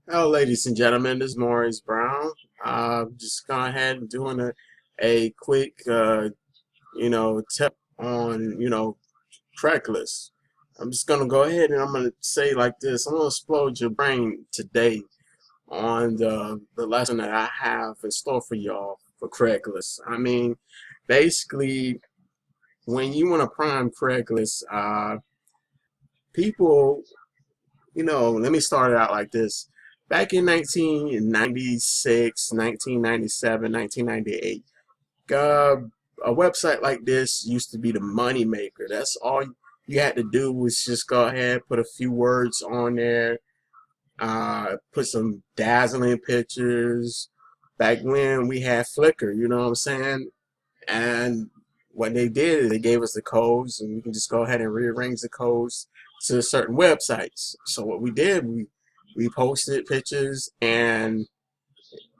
Hello, ladies and gentlemen. This is Maurice Brown. Just gone ahead and doing a quick, tip on, Craigslist. I'm just gonna go ahead and I'm gonna say like this. I'm gonna explode your brain today on the lesson that I have in store for y'all for Craigslist. I mean, basically, when you want to prime Craigslist, people let me start it out like this. Back in 1996, 1997, 1998, uh, a website like this used to be the money maker. That's all you had to do was just go ahead, put a few words on there, put some dazzling pictures. Back when we had Flickr, you know what I'm saying? And what they did is they gave us the codes, and we can just go ahead and rearrange the codes to certain websites. So what we did, we posted pictures, and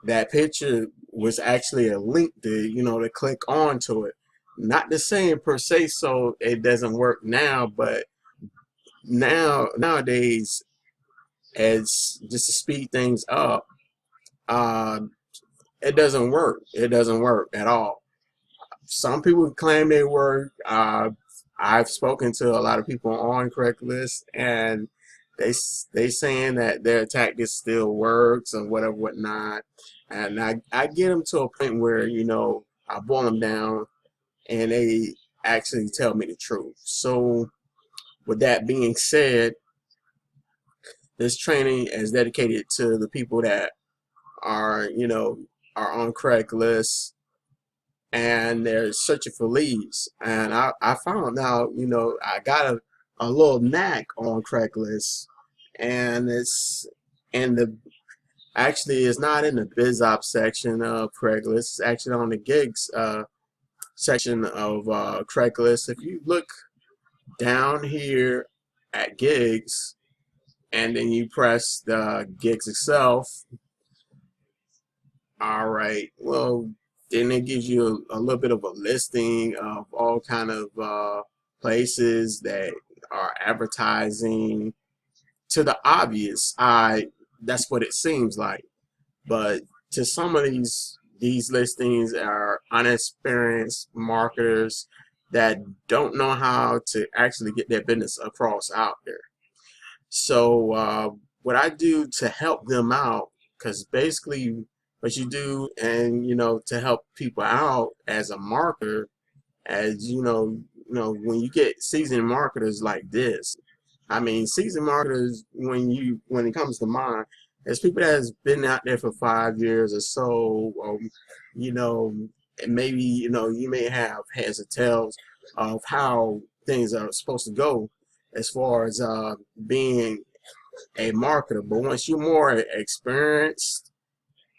that picture was actually a link to click on to it. Not the same per se, so it doesn't work now. But nowadays, as just to speed things up, uh, it doesn't work. It doesn't work at all. Some people claim they work. I've spoken to a lot of people on Craigslist, and they saying that their tactic still works and whatever, whatnot. And I get them to a point where I boil them down, and they actually tell me the truth. So with that being said, this training is dedicated to the people that are on Craigslist and they're searching for leads. And I found out, I got a little knack on Craigslist, and it's not in the biz op section of Craigslist. It's actually on the gigs section of Craigslist. If you look down here at gigs, and then you press the gigs itself, all right, well, then it gives you a little bit of a listing of all kind of places that are advertising. To the obvious eye, that's what it seems like. But to some of these listings are unexperienced marketers that don't know how to actually get their business across out there. So what I do to help them out, because basically what you do, and to help people out as a marketer, as when you get seasoned marketers like this. I mean, seasoned marketers, when it comes to mine, there's people that has been out there for 5 years or so, you know, and maybe you may have heads or tails of how things are supposed to go as far as being a marketer. But once you're more experienced,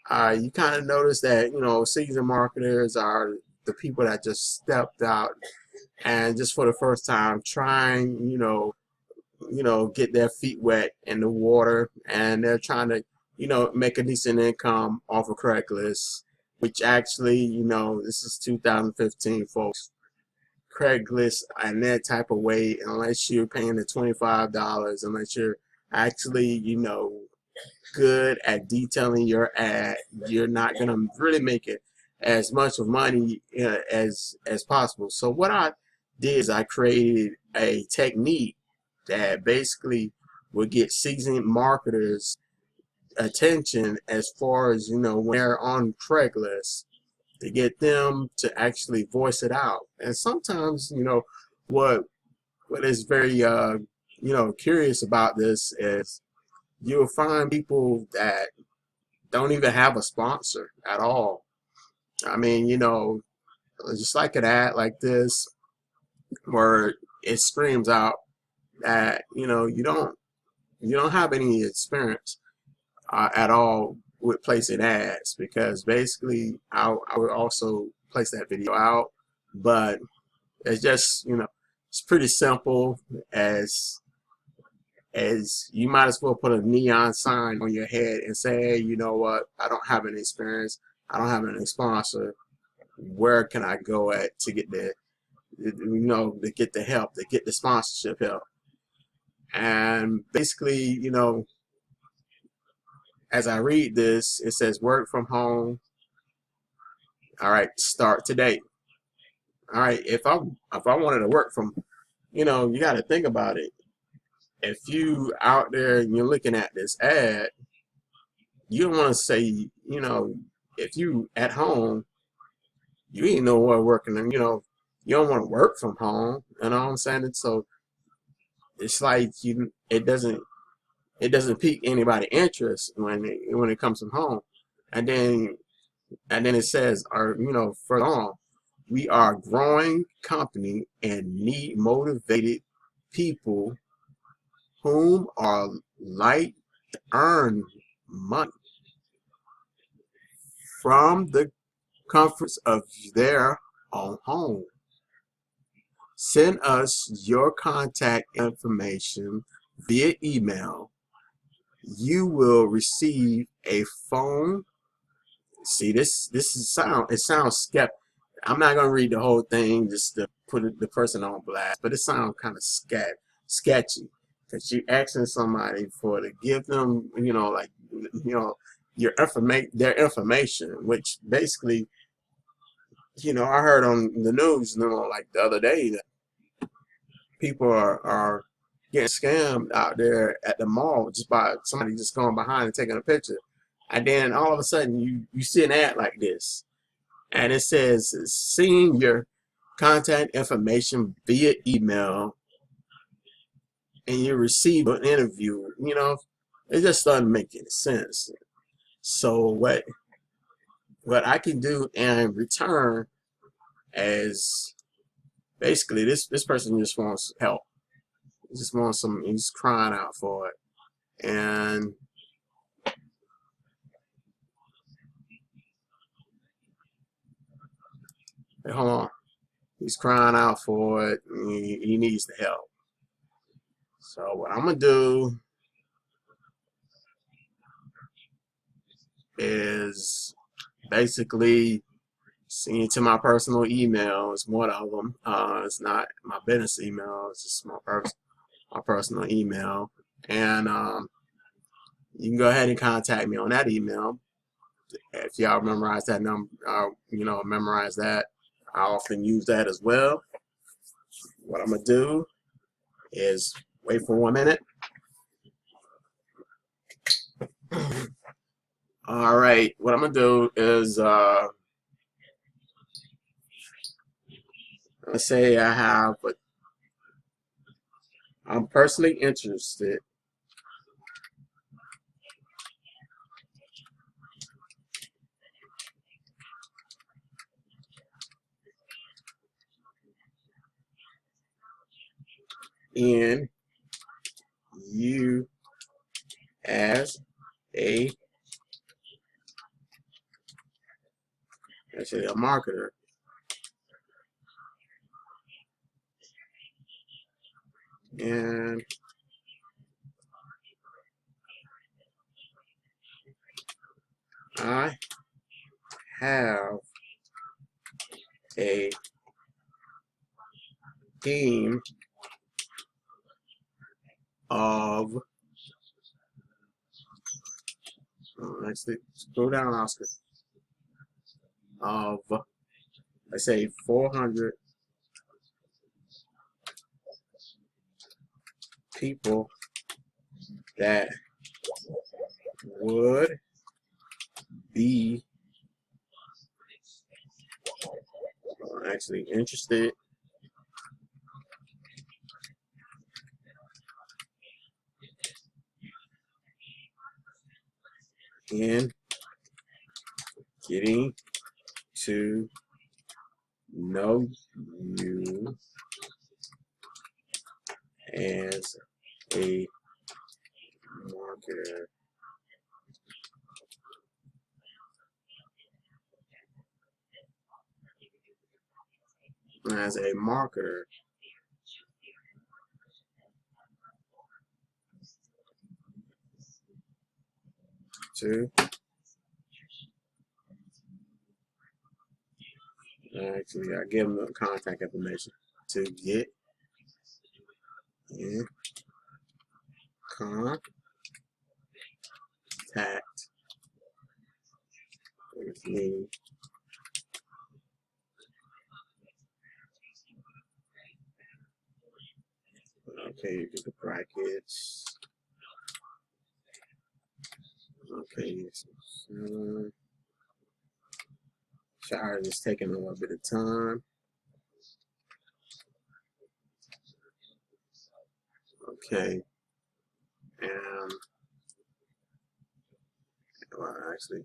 you kind of notice that seasoned marketers are the people that just stepped out and just for the first time trying, get their feet wet in the water, and they're trying to, make a decent income off of Craigslist, which actually, this is 2015, folks. Craigslist in that type of way, unless you're paying the $25, unless you're actually, good at detailing your ad, you're not gonna really make it as much of money as possible. So what I did is I created a technique that basically would get seasoned marketers attention as far as when they're on Craigslist, to get them to actually voice it out. And sometimes what what is very curious about this is you'll find people that don't even have a sponsor at all. I mean, just like an ad like this where it screams out that you don't have any experience at all with placing ads, because basically I would also place that video out, but it's just it's pretty simple as you might as well put a neon sign on your head and say, hey, you know what, I don't have any experience, I don't have any sponsor, where can I go at to get to get the help, to get the sponsorship help. And basically as I read this, it says work from home. All right, start today. All right, if I wanted to work from, you got to think about it. If you out there and you're looking at this ad, you don't want to say, if you at home, you ain't know what working, and you don't want to work from home. You know what I'm saying? And so it's like it doesn't pique anybody interest when it comes from home, and then it says, or further on, we are a growing company and need motivated people whom are like to earn money from the comforts of their own home. Send us your contact information via email. You will receive a phone. See, it sounds skeptical. I'm not gonna read the whole thing just to put the person on blast, but it sounds kind of sketchy because you're asking somebody to give them, like, their information, which basically, I heard on the news, like the other day, that people are getting scammed out there at the mall just by somebody just going behind and taking a picture, and then all of a sudden you see an ad like this, and it says, "Seeing your contact information via email, and you receive an interview." It just doesn't make any sense. So what I can do in return is basically this person just wants help. He just wants he's crying out for it. And hold on. He's crying out for it. He needs the help. So what I'm gonna do is basically send it to my personal email. It's one of them. It's not my business email. It's just my personal email. And you can go ahead and contact me on that email. If y'all memorize that number, memorize that. I often use that as well. What I'm gonna do is wait for 1 minute. All right, what I'm gonna do is let's say I'm personally interested in you as a actually a marketer, and I have a team of, actually go down, Oscar, of, let's say 400 people that would be actually interested in getting to know you as a marketer. As a marketer. To actually, I give them the contact information to get in contact contact with me. Okay, you get the brackets. Okay, sorry, it's taking a little bit of time. Okay, and well, actually,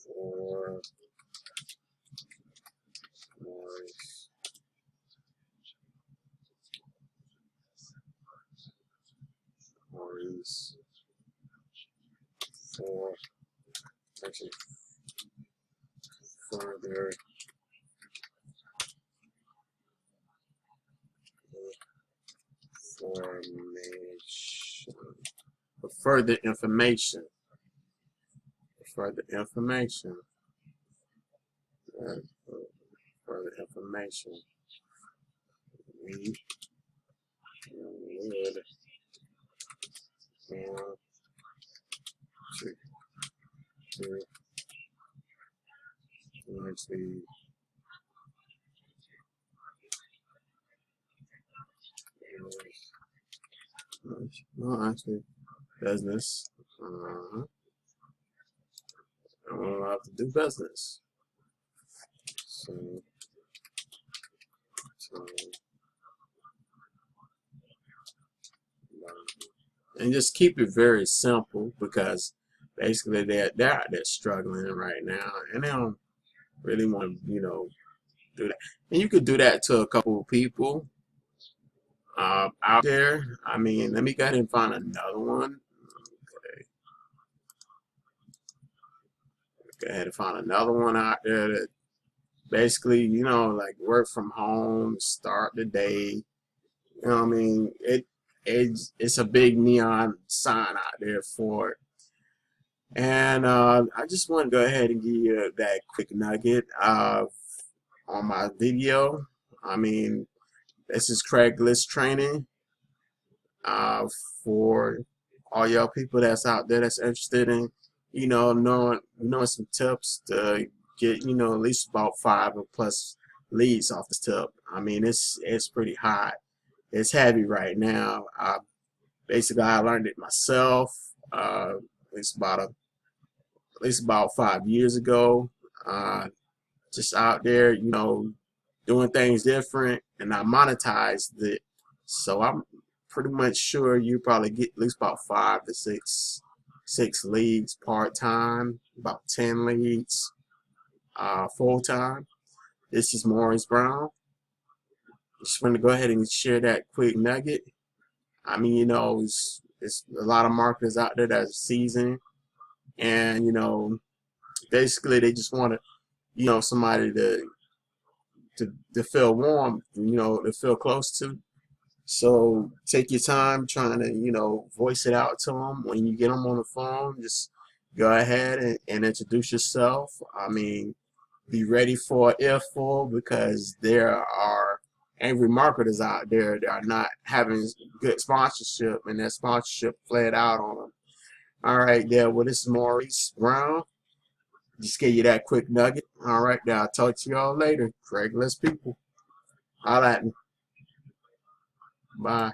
for maurice, maurice, for actually further information. For further information. Further information. Further information. We would want to actually well, actually, business. We'll have to do business. So and just keep it very simple because basically they're out there struggling right now and they don't really want to, do that. And you could do that to a couple of people out there. I mean, let me go ahead and find another one. Okay. Go ahead and find another one out there that basically, like work from home, start the day. You know what I mean? It's a big neon sign out there for it. And I just want to go ahead and give you that quick nugget on my video. I mean, this is Craiglist training for all y'all people that's out there that's interested in, knowing some tips to get, at least about 5 or plus leads off this tip. I mean, it's pretty hot. It's heavy right now. Basically, I learned it myself at least about 5 years ago. Just out there, doing things different, and I monetized it. So I'm pretty much sure you probably get at least about 5 to 6 leads part time, about 10 leads full time. This is Maurice Brown. Just want to go ahead and share that quick nugget. I mean, it's a lot of marketers out there that's seasoned, and basically they just want to, somebody to feel warm, to feel close to. So take your time trying to, voice it out to them. When you get them on the phone, just go ahead and introduce yourself. I mean, be ready for an earful because there are angry marketers out there that are not having good sponsorship, and that sponsorship flared out on them. All right, there. Well, this is Maurice Brown. Just gave you that quick nugget. All right, now I'll talk to y'all later. Craiglist people. Holla at me. Bye.